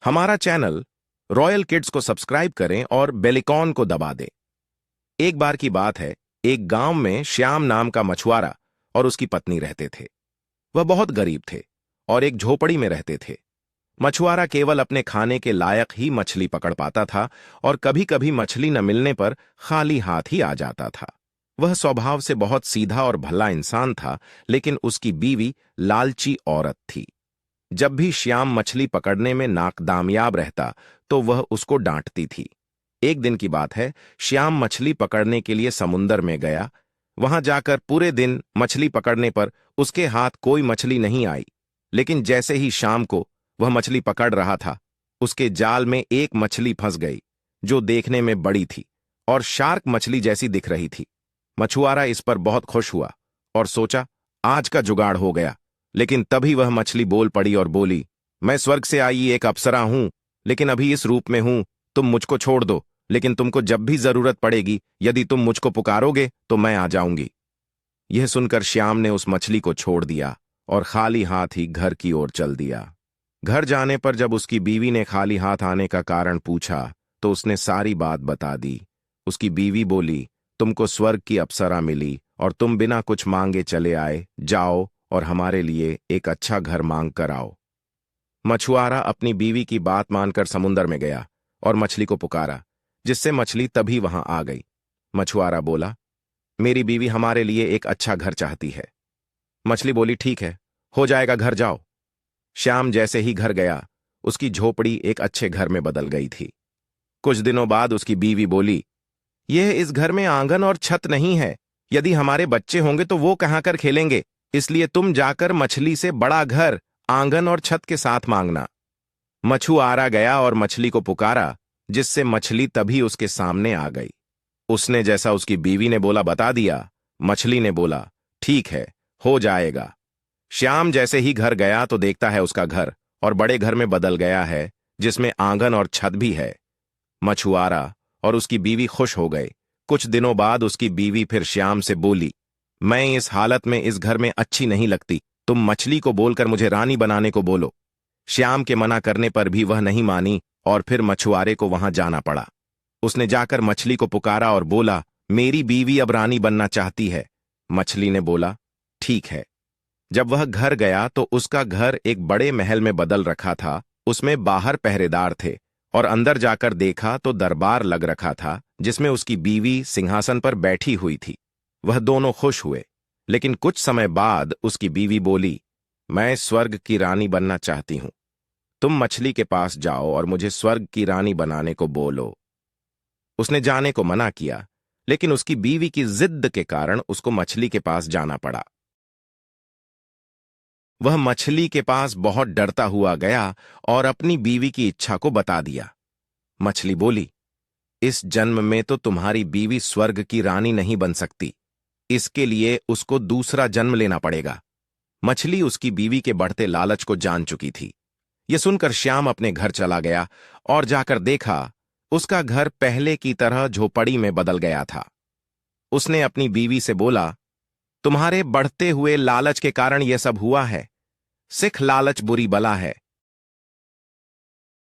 हमारा channel royal kids को subscribe करें और बेल आइकॉन को दबा दें। एक बार की बात है, एक गांव में श्याम नाम का मछुआरा और उसकी पत्नी रहते थे। वह बहुत गरीब थे और एक झोपड़ी में रहते थे। मछुआरा केवल अपने खाने के लायक ही मछली पकड़ पाता था और कभी कभी मछली न मिलने पर खाली हाथ ही आ जाता था। वह स्वभाव से बहुत सीधा और भला इंसान था, लेकिन उसकी बीवी लालची औरत थी। जब भी श्याम मछली पकड़ने में नाकामयाब रहता तो वह उसको डांटती थी। एक दिन की बात है, श्याम मछली पकड़ने के लिए समुंदर में गया। वहां जाकर पूरे दिन मछली पकड़ने पर उसके हाथ कोई मछली नहीं आई, लेकिन जैसे ही शाम को वह मछली पकड़ रहा था, उसके जाल में एक मछली फंस गई जो देखने में बड़ी थी और शार्क मछली जैसी दिख रही थी। मछुआरा इस पर बहुत खुश हुआ और सोचा, आज का जुगाड़ हो गया। लेकिन तभी वह मछली बोल पड़ी और बोली, मैं स्वर्ग से आई एक अप्सरा हूं, लेकिन अभी इस रूप में हूं। तुम मुझको छोड़ दो, लेकिन तुमको जब भी जरूरत पड़ेगी, यदि तुम मुझको पुकारोगे तो मैं आ जाऊंगी। यह सुनकर श्याम ने उस मछली को छोड़ दिया और खाली हाथ ही घर की ओर चल दिया। घर जाने पर जब उसकी बीवी ने खाली हाथ आने का कारण पूछा तो उसने सारी बात बता दी। उसकी बीवी बोली, तुमको स्वर्ग की अप्सरा मिली और तुम बिना कुछ मांगे चले आए। जाओ और हमारे लिए एक अच्छा घर मांग कर आओ। मछुआरा अपनी बीवी की बात मानकर समुंदर में गया और मछली को पुकारा, जिससे मछली तभी वहां आ गई। मछुआरा बोला, मेरी बीवी हमारे लिए एक अच्छा घर चाहती है। मछली बोली, ठीक है, हो जाएगा, घर जाओ। श्याम जैसे ही घर गया, उसकी झोपड़ी एक अच्छे घर में बदल गई थी। कुछ दिनों बाद उसकी बीवी बोली, यह इस घर में आंगन और छत नहीं है। यदि हमारे बच्चे होंगे तो वो कहां कर खेलेंगे, इसलिए तुम जाकर मछली से बड़ा घर, आंगन और छत के साथ मांगना। मछुआरा गया और मछली को पुकारा, जिससे मछली तभी उसके सामने आ गई। उसने जैसा उसकी बीवी ने बोला बता दिया। मछली ने बोला, ठीक है, हो जाएगा। श्याम जैसे ही घर गया तो देखता है उसका घर और बड़े घर में बदल गया है, जिसमें आंगन और छत भी है। मछुआरा और उसकी बीवी खुश हो गए। कुछ दिनों बाद उसकी बीवी फिर श्याम से बोली, मैं इस हालत में इस घर में अच्छी नहीं लगती। तुम मछली को बोलकर मुझे रानी बनाने को बोलो। श्याम के मना करने पर भी वह नहीं मानी और फिर मछुआरे को वहां जाना पड़ा। उसने जाकर मछली को पुकारा और बोला, मेरी बीवी अब रानी बनना चाहती है। मछली ने बोला, ठीक है। जब वह घर गया तो उसका घर एक बड़े महल में बदल रखा था। उसमें बाहर पहरेदार थे और अंदर जाकर देखा तो दरबार लग रखा था, जिसमें उसकी बीवी सिंहासन पर बैठी हुई थी। वह दोनों खुश हुए, लेकिन कुछ समय बाद उसकी बीवी बोली, मैं स्वर्ग की रानी बनना चाहती हूं। तुम मछली के पास जाओ और मुझे स्वर्ग की रानी बनाने को बोलो। उसने जाने को मना किया, लेकिन उसकी बीवी की जिद के कारण उसको मछली के पास जाना पड़ा। वह मछली के पास बहुत डरता हुआ गया और अपनी बीवी की इच्छा को बता दिया। मछली बोली, इस जन्म में तो तुम्हारी बीवी स्वर्ग की रानी नहीं बन सकती। इसके लिए उसको दूसरा जन्म लेना पड़ेगा। मछली उसकी बीवी के बढ़ते लालच को जान चुकी थी। यह सुनकर श्याम अपने घर चला गया और जाकर देखा उसका घर पहले की तरह झोपड़ी में बदल गया था। उसने अपनी बीवी से बोला, तुम्हारे बढ़ते हुए लालच के कारण यह सब हुआ है। सिख लालच बुरी बला है।